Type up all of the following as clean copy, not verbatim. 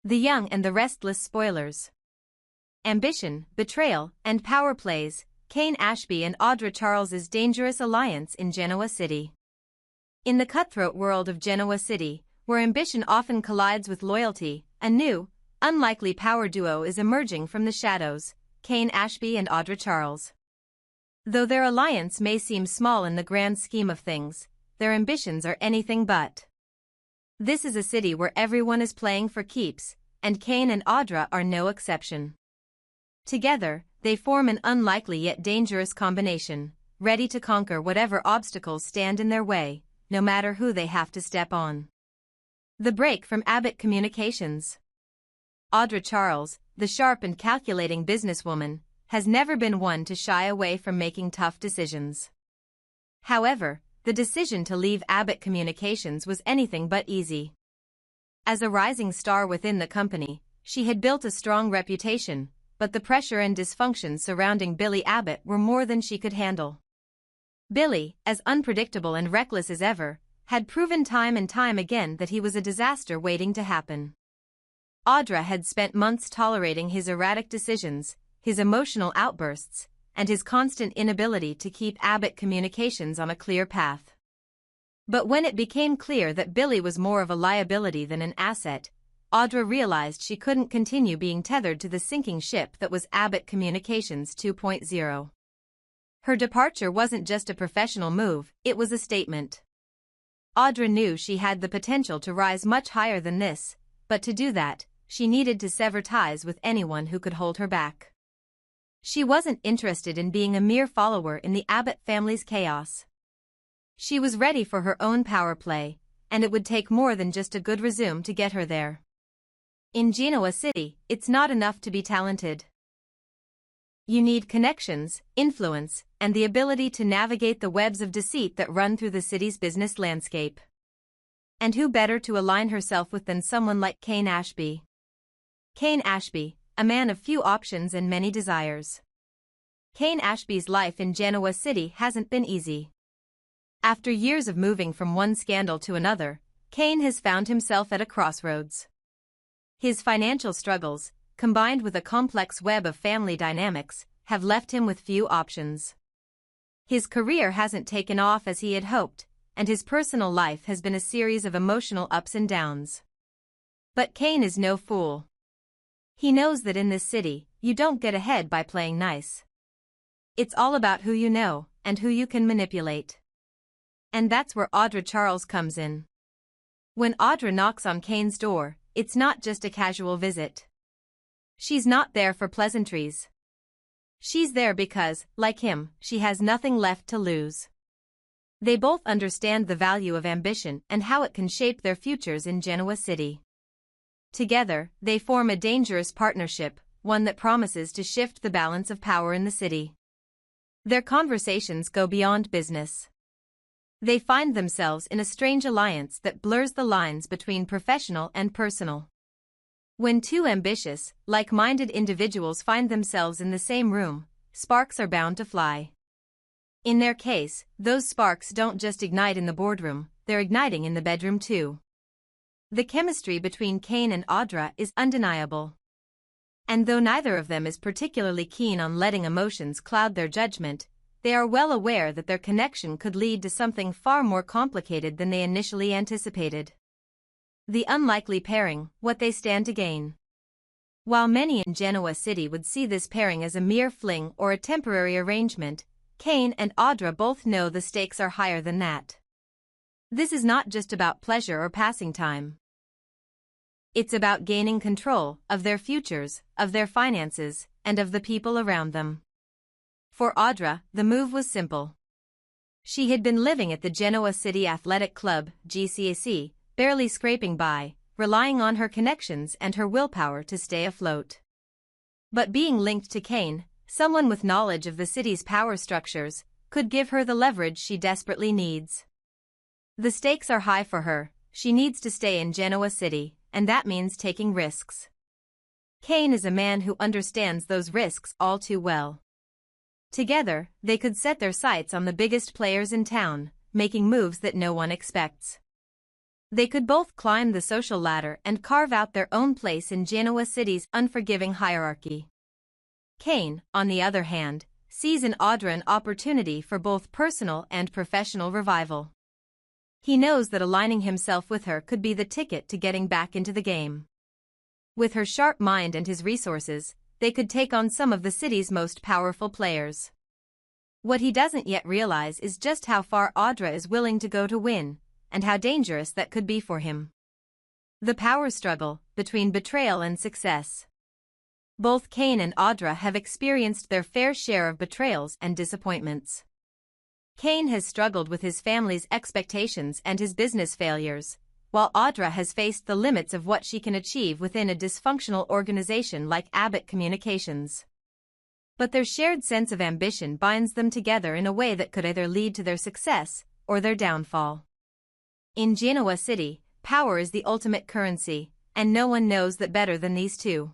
The Young and the Restless spoilers. Ambition, betrayal, and power plays, Kane Ashby and Audra Charles's dangerous alliance in Genoa City. In the cutthroat world of Genoa City, where ambition often collides with loyalty, a new, unlikely power duo is emerging from the shadows, Kane Ashby and Audra Charles. Though their alliance may seem small in the grand scheme of things, their ambitions are anything but. This is a city where everyone is playing for keeps, and Kane and Audra are no exception. Together, they form an unlikely yet dangerous combination, ready to conquer whatever obstacles stand in their way, no matter who they have to step on. The break from Abbott Communications. Audra Charles, the sharp and calculating businesswoman, has never been one to shy away from making tough decisions. However, the decision to leave Abbott Communications was anything but easy. As a rising star within the company, she had built a strong reputation, but the pressure and dysfunction surrounding Billy Abbott were more than she could handle. Billy, as unpredictable and reckless as ever, had proven time and time again that he was a disaster waiting to happen. Audra had spent months tolerating his erratic decisions, his emotional outbursts, and his constant inability to keep Abbott Communications on a clear path. But when it became clear that Billy was more of a liability than an asset, Audra realized she couldn't continue being tethered to the sinking ship that was Abbott Communications 2.0. Her departure wasn't just a professional move, it was a statement. Audra knew she had the potential to rise much higher than this, but to do that, she needed to sever ties with anyone who could hold her back. She wasn't interested in being a mere follower in the Abbott family's chaos. She was ready for her own power play, and it would take more than just a good resume to get her there. In Genoa City, it's not enough to be talented. You need connections, influence, and the ability to navigate the webs of deceit that run through the city's business landscape. And who better to align herself with than someone like Kane Ashby? Kane Ashby, a man of few options and many desires. Kane Ashby's life in Genoa City hasn't been easy. After years of moving from one scandal to another, Kane has found himself at a crossroads. His financial struggles, combined with a complex web of family dynamics, have left him with few options. His career hasn't taken off as he had hoped, and his personal life has been a series of emotional ups and downs. But Kane is no fool. He knows that in this city, you don't get ahead by playing nice. It's all about who you know, and who you can manipulate. And that's where Audra Charles comes in. When Audra knocks on Kane's door, it's not just a casual visit. She's not there for pleasantries. She's there because, like him, she has nothing left to lose. They both understand the value of ambition and how it can shape their futures in Genoa City. Together, they form a dangerous partnership, one that promises to shift the balance of power in the city. Their conversations go beyond business. They find themselves in a strange alliance that blurs the lines between professional and personal. When two ambitious, like-minded individuals find themselves in the same room, sparks are bound to fly. In their case, those sparks don't just ignite in the boardroom, they're igniting in the bedroom too. The chemistry between Kane and Audra is undeniable. And though neither of them is particularly keen on letting emotions cloud their judgment, they are well aware that their connection could lead to something far more complicated than they initially anticipated. The unlikely pairing, what they stand to gain. While many in Genoa City would see this pairing as a mere fling or a temporary arrangement, Kane and Audra both know the stakes are higher than that. This is not just about pleasure or passing time. It's about gaining control of their futures, of their finances, and of the people around them. For Audra, the move was simple. She had been living at the Genoa City Athletic Club, GCAC, barely scraping by, relying on her connections and her willpower to stay afloat. But being linked to Kane, someone with knowledge of the city's power structures, could give her the leverage she desperately needs. The stakes are high for her, she needs to stay in Genoa City, and that means taking risks. Kane is a man who understands those risks all too well. Together, they could set their sights on the biggest players in town, making moves that no one expects. They could both climb the social ladder and carve out their own place in Genoa City's unforgiving hierarchy. Kane, on the other hand, sees in Audra an opportunity for both personal and professional revival. He knows that aligning himself with her could be the ticket to getting back into the game. With her sharp mind and his resources, they could take on some of the city's most powerful players. What he doesn't yet realize is just how far Audra is willing to go to win, and how dangerous that could be for him. The power struggle between betrayal and success. Both Kane and Audra have experienced their fair share of betrayals and disappointments. Kane has struggled with his family's expectations and his business failures, while Audra has faced the limits of what she can achieve within a dysfunctional organization like Abbott Communications. But their shared sense of ambition binds them together in a way that could either lead to their success or their downfall. In Genoa City, power is the ultimate currency, and no one knows that better than these two.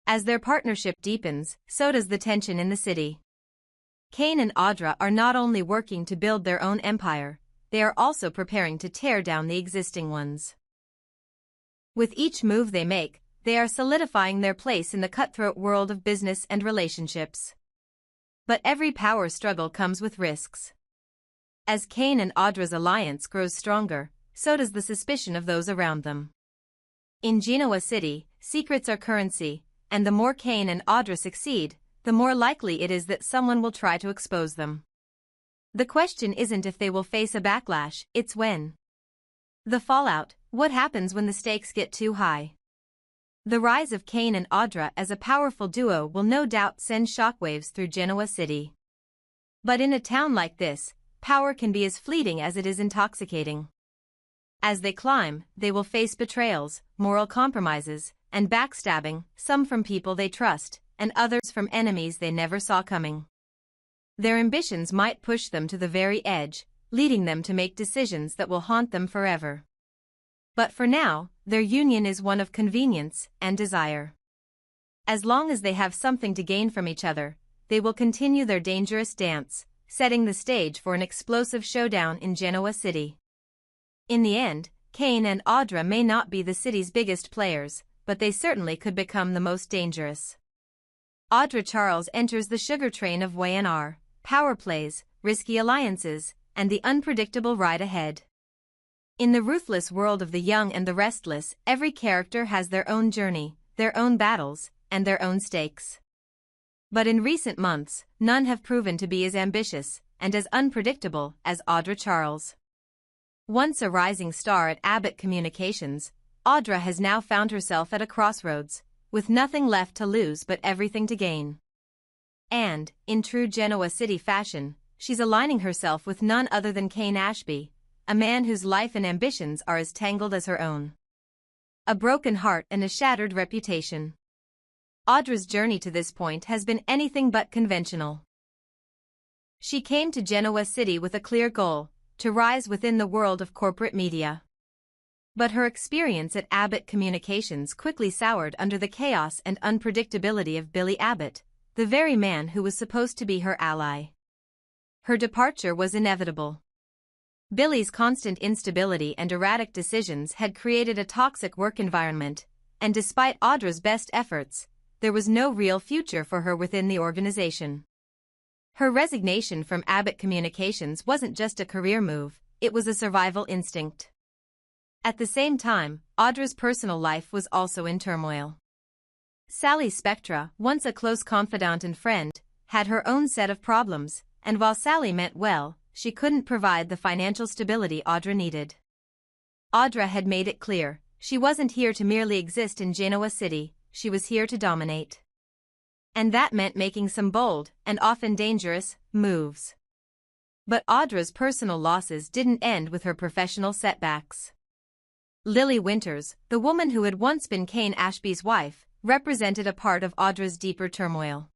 As their partnership deepens, so does the tension in the city. Kane and Audra are not only working to build their own empire, they are also preparing to tear down the existing ones. With each move they make, they are solidifying their place in the cutthroat world of business and relationships. But every power struggle comes with risks. As Kane and Audra's alliance grows stronger, so does the suspicion of those around them. In Genoa City, secrets are currency, and the more Kane and Audra succeed, the more likely it is that someone will try to expose them. The question isn't if they will face a backlash, it's when. The fallout: what happens when the stakes get too high? The rise of Kane and Audra as a powerful duo will no doubt send shockwaves through Genoa City. But in a town like this, power can be as fleeting as it is intoxicating. As they climb, they will face betrayals, moral compromises, and backstabbing, some from people they trust, and others from enemies they never saw coming. Their ambitions might push them to the very edge, leading them to make decisions that will haunt them forever. But for now, their union is one of convenience and desire. As long as they have something to gain from each other, they will continue their dangerous dance, setting the stage for an explosive showdown in Genoa City. In the end, Kane and Audra may not be the city's biggest players, but they certainly could become the most dangerous. Audra Charles enters the sugar train of YNR, power plays, risky alliances, and the unpredictable ride ahead. In the ruthless world of the Young and the Restless, every character has their own journey, their own battles, and their own stakes. But in recent months, none have proven to be as ambitious and as unpredictable as Audra Charles. Once a rising star at Abbott Communications, Audra has now found herself at a crossroads, with nothing left to lose but everything to gain. And, in true Genoa City fashion, she's aligning herself with none other than Kane Ashby, a man whose life and ambitions are as tangled as her own. A broken heart and a shattered reputation. Audra's journey to this point has been anything but conventional. She came to Genoa City with a clear goal: to rise within the world of corporate media. But her experience at Abbott Communications quickly soured under the chaos and unpredictability of Billy Abbott, the very man who was supposed to be her ally. Her departure was inevitable. Billy's constant instability and erratic decisions had created a toxic work environment, and despite Audra's best efforts, there was no real future for her within the organization. Her resignation from Abbott Communications wasn't just a career move, it was a survival instinct. At the same time, Audra's personal life was also in turmoil. Sally Spectra, once a close confidant and friend, had her own set of problems, and while Sally meant well, she couldn't provide the financial stability Audra needed. Audra had made it clear, she wasn't here to merely exist in Genoa City, she was here to dominate. And that meant making some bold, and often dangerous, moves. But Audra's personal losses didn't end with her professional setbacks. Lily Winters, the woman who had once been Kane Ashby's wife, represented a part of Audra's deeper turmoil.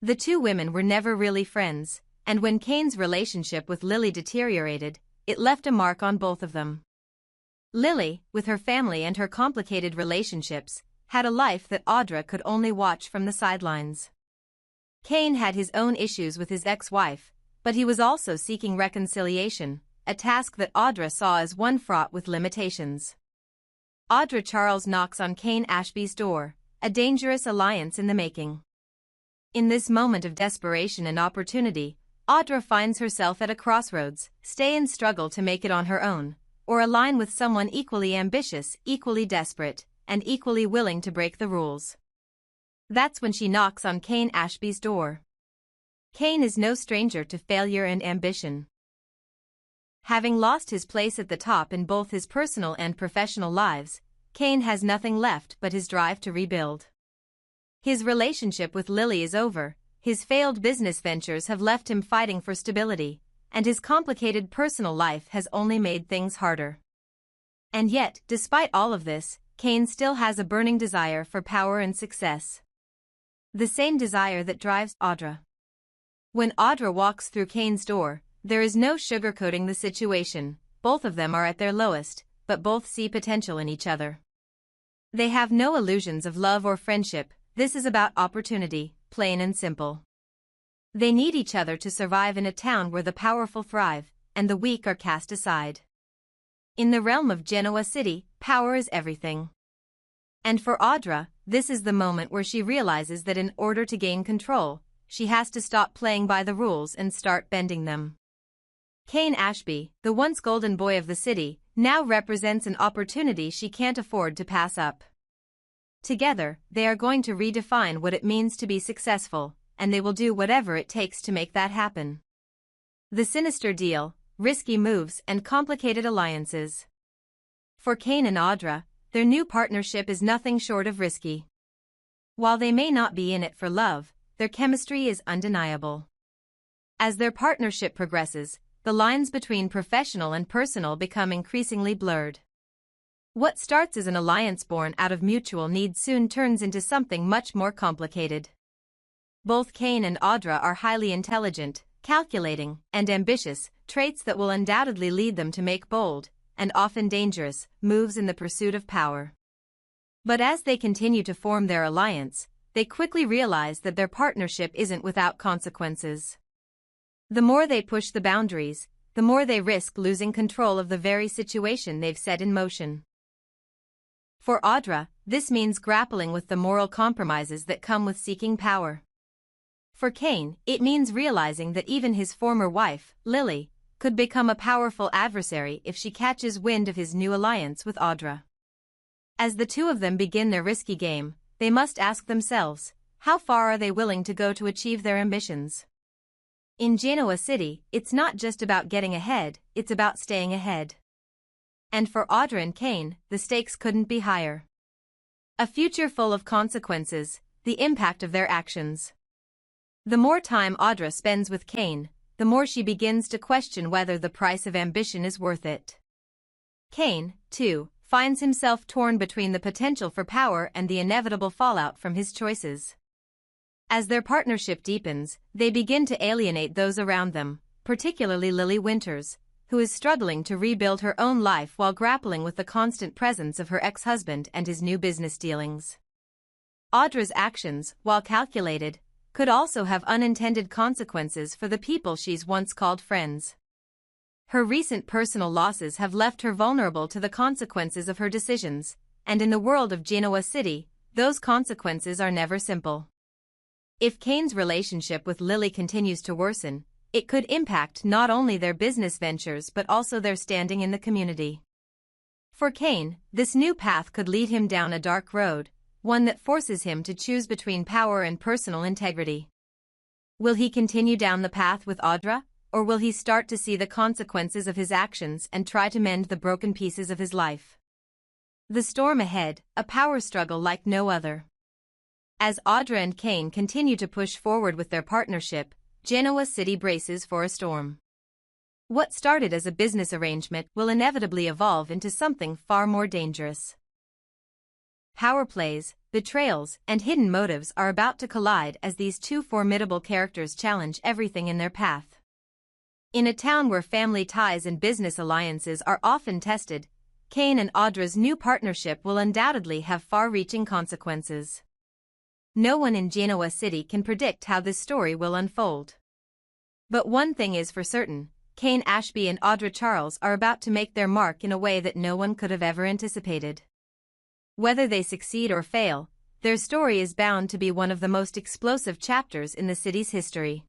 The two women were never really friends, and when Kane's relationship with Lily deteriorated, it left a mark on both of them. Lily, with her family and her complicated relationships, had a life that Audra could only watch from the sidelines. Kane had his own issues with his ex-wife, but he was also seeking reconciliation, a task that Audra saw as one fraught with limitations. Audra Charles knocks on Kane Ashby's door, a dangerous alliance in the making. In this moment of desperation and opportunity, Audra finds herself at a crossroads: stay and struggle to make it on her own, or align with someone equally ambitious, equally desperate, and equally willing to break the rules. That's when she knocks on Kane Ashby's door. Kane is no stranger to failure and ambition. Having lost his place at the top in both his personal and professional lives, Kane has nothing left but his drive to rebuild. His relationship with Lily is over, his failed business ventures have left him fighting for stability, and his complicated personal life has only made things harder. And yet, despite all of this, Kane still has a burning desire for power and success. The same desire that drives Audra. When Audra walks through Kane's door, there is no sugarcoating the situation. Both of them are at their lowest, but both see potential in each other. They have no illusions of love or friendship. This is about opportunity, plain and simple. They need each other to survive in a town where the powerful thrive, and the weak are cast aside. In the realm of Genoa City, power is everything. And for Audra, this is the moment where she realizes that in order to gain control, she has to stop playing by the rules and start bending them. Kane Ashby, the once golden boy of the city, now represents an opportunity she can't afford to pass up. Together, they are going to redefine what it means to be successful, and they will do whatever it takes to make that happen. The sinister deal, risky moves, and complicated alliances. For Kane and Audra, their new partnership is nothing short of risky. While they may not be in it for love, their chemistry is undeniable. As their partnership progresses, the lines between professional and personal become increasingly blurred. What starts as an alliance born out of mutual need soon turns into something much more complicated. Both Kane and Audra are highly intelligent, calculating, and ambitious, traits that will undoubtedly lead them to make bold, and often dangerous, moves in the pursuit of power. But as they continue to form their alliance, they quickly realize that their partnership isn't without consequences. The more they push the boundaries, the more they risk losing control of the very situation they've set in motion. For Audra, this means grappling with the moral compromises that come with seeking power. For Kane, it means realizing that even his former wife, Lily, could become a powerful adversary if she catches wind of his new alliance with Audra. As the two of them begin their risky game, they must ask themselves, how far are they willing to go to achieve their ambitions? In Genoa City, it's not just about getting ahead, it's about staying ahead. And for Audra and Kane, the stakes couldn't be higher. A future full of consequences, the impact of their actions. The more time Audra spends with Kane, the more she begins to question whether the price of ambition is worth it. Kane, too, finds himself torn between the potential for power and the inevitable fallout from his choices. As their partnership deepens, they begin to alienate those around them, particularly Lily Winters, who is struggling to rebuild her own life while grappling with the constant presence of her ex-husband and his new business dealings. Audra's actions, while calculated, could also have unintended consequences for the people she's once called friends. Her recent personal losses have left her vulnerable to the consequences of her decisions, and in the world of Genoa City, those consequences are never simple. If Kane's relationship with Lily continues to worsen, it could impact not only their business ventures but also their standing in the community. For Kane, this new path could lead him down a dark road, one that forces him to choose between power and personal integrity. Will he continue down the path with Audra, or will he start to see the consequences of his actions and try to mend the broken pieces of his life? The storm ahead, a power struggle like no other. As Audra and Kane continue to push forward with their partnership, Genoa City braces for a storm. What started as a business arrangement will inevitably evolve into something far more dangerous. Power plays, betrayals, and hidden motives are about to collide as these two formidable characters challenge everything in their path. In a town where family ties and business alliances are often tested, Kane and Audra's new partnership will undoubtedly have far-reaching consequences. No one in Genoa City can predict how this story will unfold. But one thing is for certain, Kane Ashby and Audra Charles are about to make their mark in a way that no one could have ever anticipated. Whether they succeed or fail, their story is bound to be one of the most explosive chapters in the city's history.